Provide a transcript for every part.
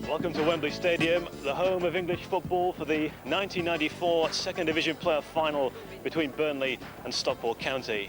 Welcome to Wembley Stadium, the home of English football for the 1994 Second Division playoff final between Burnley and Stockport County.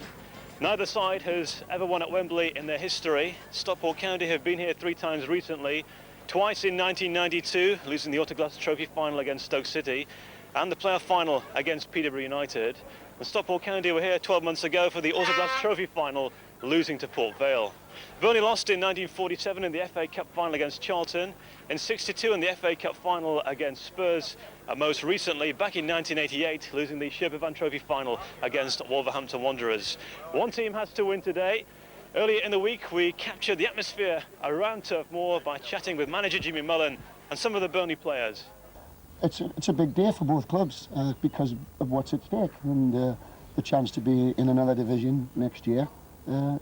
Neither side has ever won at Wembley in their history. Stockport County have been here 3 times recently, twice in 1992, losing the Autoglass Trophy final against Stoke City, and the playoff final against Peterborough United. And Stockport County were here 12 months ago for the Autoglass Trophy final, losing to Port Vale. Burnley lost in 1947 in the FA Cup final against Charlton, in '62 in the FA Cup final against Spurs, and most recently back in 1988 losing the Sherpa Van Trophy final against Wolverhampton Wanderers. One team has to win today. Earlier in the week we captured the atmosphere around Turf Moor by chatting with manager Jimmy Mullen and some of the Burnley players. It's a big day for both clubs because of what's at stake, and the chance to be in another division next year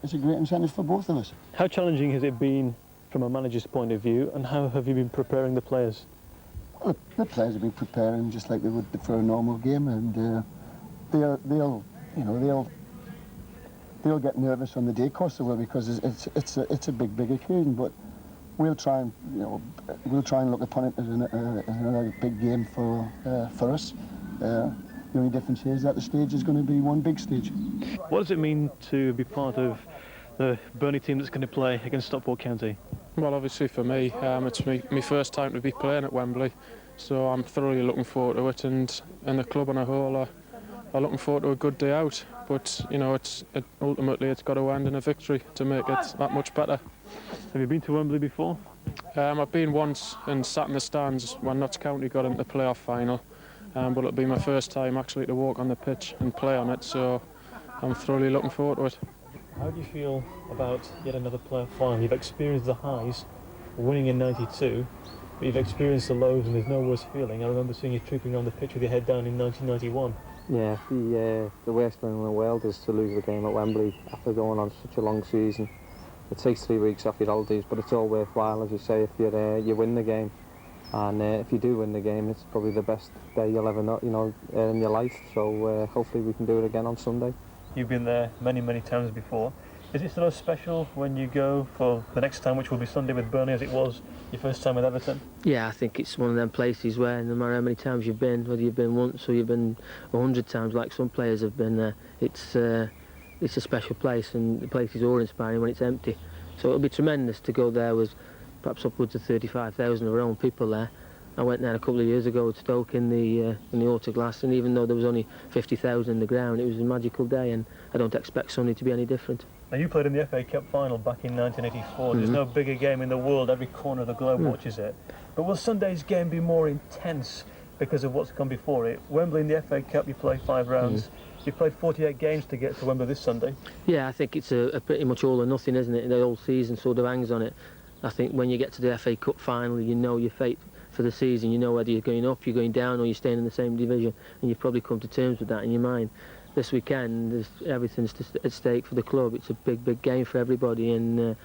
is a great incentive for both of us. How challenging has it been from a manager's point of view, and how have you been preparing the players? Well, the players have been preparing just like they would for a normal game, and they'll get nervous on the day, of course they will, because it's a big occasion. But we'll try and look upon it as another big game for us. The only difference is that the stage is going to be one big stage. What does it mean to be part of the Burnley team that's going to play against Stockport County? Well, obviously for me, it's my first time to be playing at Wembley, so I'm thoroughly looking forward to it, and the club on a whole are looking forward to a good day out. But you know, ultimately it's got to end in a victory to make it that much better. Have you been to Wembley before? I've been once and sat in the stands when Notts County got into the playoff final, but it'll be my first time actually to walk on the pitch and play on it, so I'm thoroughly looking forward to it. How do you feel about yet another playoff final? You've experienced the highs, winning in '92, but you've experienced the lows, and there's no worse feeling. I remember seeing you trooping on the pitch with your head down in 1991. Yeah, the worst thing in the world is to lose the game at Wembley after going on such a long season. It takes 3 weeks off your holidays, but it's all worthwhile, as you say, if you win the game. And if you do win the game, it's probably the best day you'll ever know, in your life. So hopefully we can do it again on Sunday. You've been there many times before. Is it sort of special when you go for the next time, which will be Sunday with Burnley, as it was your first time with Everton? Yeah, I think it's one of them places where no matter how many times you've been, whether you've been once or you've been 100 times like some players have been there, it's a special place, and the place is awe-inspiring when it's empty. So it'll be tremendous to go there with perhaps upwards of 35,000 of our own people there. I went there a couple of years ago at Stoke in the Autoglass, and even though there was only 50,000 in the ground, it was a magical day, and I don't expect Sunday to be any different. Now, you played in the FA Cup final back in 1984. There's no bigger game in the world. Every corner of the globe watches it. But will Sunday's game be more intense because of what's come before it? Wembley in the FA Cup, you play 5 rounds. You played 48 games to get to Wembley this Sunday. Yeah, I think it's a pretty much all or nothing, isn't it? The whole season sort of hangs on it. I think when you get to the FA Cup final, you know your fate for the season. You know whether you're going up, you're going down, or you're staying in the same division, and you've probably come to terms with that in your mind. This weekend, everything's at stake for the club. It's a big game for everybody, and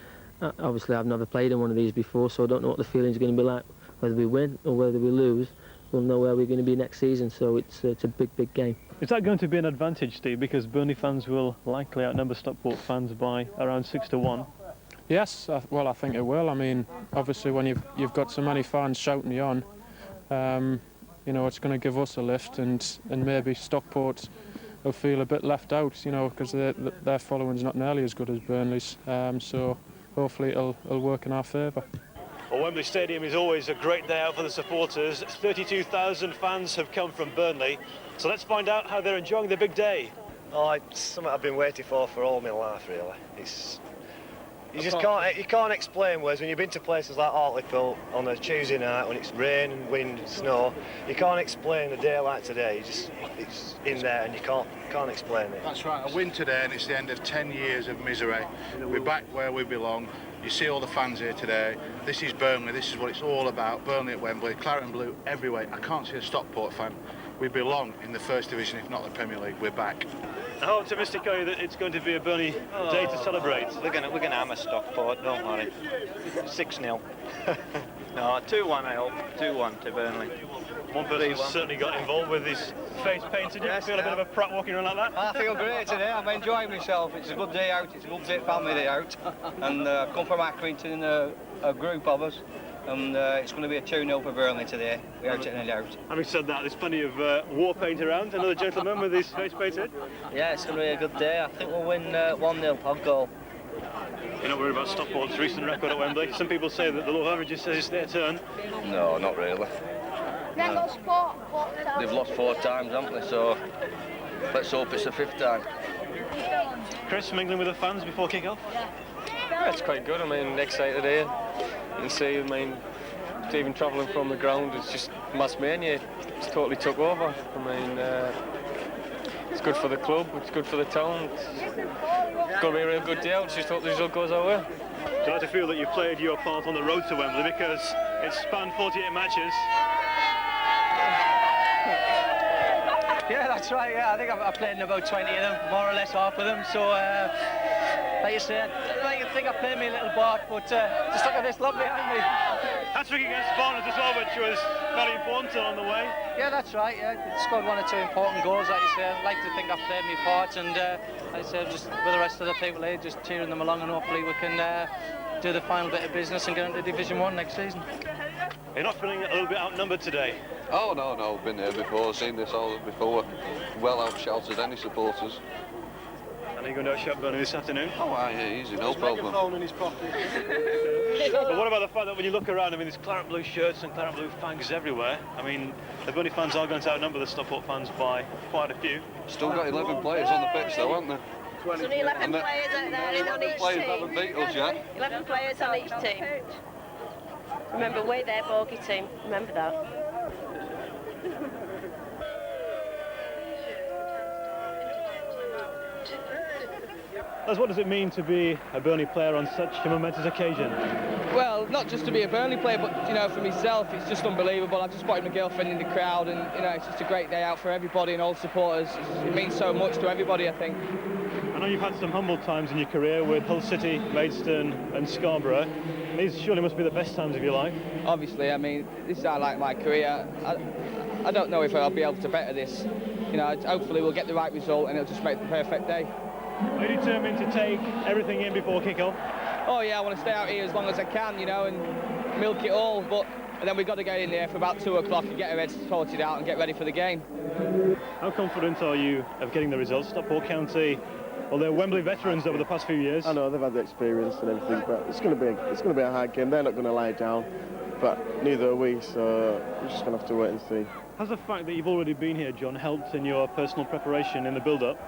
obviously I've never played in one of these before, so I don't know what the feeling's going to be like. Whether we win or whether we lose, we'll know where we're going to be next season, so it's a big game. Is that going to be an advantage, Steve, because Burnley fans will likely outnumber Stockport fans by around 6 to 1? Yes, well, I think it will. I mean, obviously when you've got so many fans shouting you on, it's going to give us a lift, and maybe Stockport will feel a bit left out, because their following's not nearly as good as Burnley's. So hopefully it'll work in our favour. Well, Wembley Stadium is always a great day out for the supporters. 32,000 fans have come from Burnley, so let's find out how they're enjoying the big day. Oh, it's something I've been waiting for all my life, really. You can't explain words when you've been to places like Hartlepool on a Tuesday night when it's rain, wind, snow. You can't explain a day like today. It's in there and you can't explain it. That's right. A win today and it's the end of 10 years of misery. We're back where we belong. You see all the fans here today. This is Burnley. This is what it's all about. Burnley at Wembley, claret and blue everywhere. I can't see a Stockport fan. We belong in the First Division, if not the Premier League. We're back. How optimistic are you that it's going to be a Burnley day to celebrate? We're going to hammer Stockport, don't worry. 6-0. No, 2-1 I hope. 2-1 to Burnley. One person certainly got involved with his face painted. You feel a bit of a prat walking around like that? I feel great today. I'm enjoying myself. It's a good day out. It's a good day, family day out. And I've come from Accrington, a group of us. and it's going to be a 2-0 for Burnley today, without any doubt. Having said that, there's plenty of war paint around. Another gentleman with his face painted. Yeah, it's going to be a good day. I think we'll win 1-0 on goal. You're not worried about Stockport's recent record at Wembley? Some people say that the law of averages says it's their turn. No, not really. They've lost four times. They've lost 4 times, haven't they? So let's hope it's the 5th time. Chris, mingling with the fans before kick-off? Yeah, it's quite good. I mean, excited here. You see, I mean, even travelling from the ground, it's just mass mania. It's totally took over. I mean, it's good for the club, it's good for the town. It's going to be a real good day. I just hope the result goes our way. Do you like to feel that you played your part on the road to Wembley because it spanned 48 matches? Yeah, that's right. Yeah, I think I've played in about 20 of them, more or less half of them. So, like you said, I think I played me a little part, but just look at this lot behind me. Hat-trick against Barnes as well, which was very important on the way. Yeah, that's right. Yeah, scored 1 or 2 important goals, like you say. I'd like to think I've played my part, and like I said, just with the rest of the people here, just cheering them along, and hopefully we can do the final bit of business and get into Division 1 next season. You're not feeling a little bit outnumbered today? Oh, no, been here before, seen this all before. Well out-shouted any supporters. And are you going to outshot Burnley this afternoon? Oh, aye, easy, no problem. Phone in his pocket. But what about the fact that when you look around, I mean, there's claret blue shirts and claret blue flags everywhere. I mean, the Burnley fans are going to outnumber the Stockport fans by quite a few. Still got 11 players on the pitch though, haven't they? There's only 11 players out there on each Players team. haven't beat us yet. 11 players on each team. Remember, we're their bogey team. Remember that. Les, what does it mean to be a Burnley player on such a momentous occasion? Well, not just to be a Burnley player, but, you know, for myself, it's just unbelievable. I've just spotted my girlfriend in the crowd, and, you know, it's just a great day out for everybody and all supporters. It means so much to everybody, I think. I know you've had some humble times in your career with Hull City, Maidstone and Scarborough. These surely must be the best times of your life. Obviously, I mean, this is like my career. I don't know if I'll be able to better this. You know, hopefully we'll get the right result and it'll just make the perfect day. Are you determined to take everything in before kick-off? Oh yeah, I want to stay out here as long as I can, you know, and milk it all. And then we've got to get in there for about 2 o'clock and get our heads sorted out and get ready for the game. How confident are you of getting the results? Stockport County, well, they're Wembley veterans over the past few years. I know they've had the experience and everything, but it's going to be a hard game. They're not going to lie down, but neither are we. So we're just going to have to wait and see. Has the fact that you've already been here, John, helped in your personal preparation in the build-up?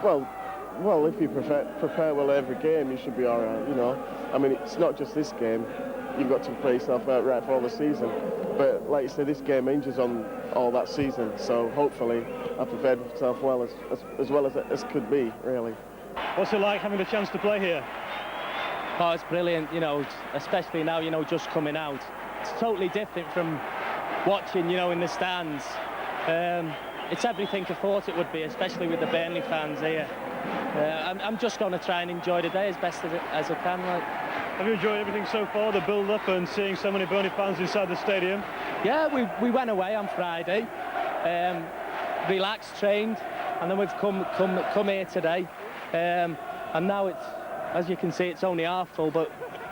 Well, if you prepare well every game, you should be all right, you know. I mean, it's not just this game. You've got to play yourself out right for all the season. But like you said, this game hinges on all that season. So hopefully I prepared myself well as could be, really. What's it like having the chance to play here? Oh, it's brilliant, you know, especially now, you know, just coming out. It's totally different from watching, you know, in the stands. It's everything I thought it would be, especially with the Burnley fans here. I'm just going to try and enjoy the day as best as I can. Like. Have you enjoyed everything so far, the build-up and seeing so many Burnley fans inside the stadium? Yeah, we went away on Friday, relaxed, trained, and then we've come here today. And now it's, as you can see, it's only half full, but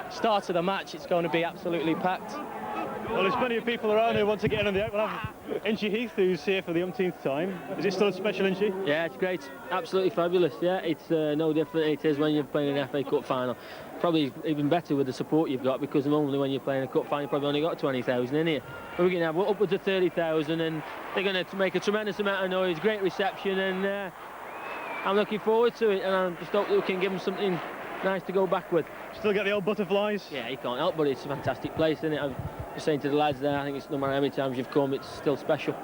start of the match, it's going to be absolutely packed. Well, there's plenty of people around who want to get in on the act. We'll have Inchy Heath, who's here for the umpteenth time. Is it still a special, Inchy? Yeah, it's great. Absolutely fabulous. Yeah, it's no different than it is when you're playing an FA Cup final. Probably even better with the support you've got, because normally when you're playing a cup final, you've probably only got 20,000 in here. But we're going to have upwards of 30,000, and they're going to make a tremendous amount of noise, great reception, and I'm looking forward to it, and I just hope that we can give them something nice to go back with. Still get the old butterflies? Yeah, you can't help but it's a fantastic place, isn't it? I'm just saying to the lads there, I think it's no matter how many times you've come, it's still special.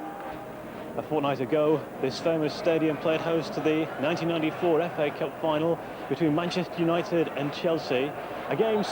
A fortnight ago, this famous stadium played host to the 1994 FA Cup final between Manchester United and Chelsea. A game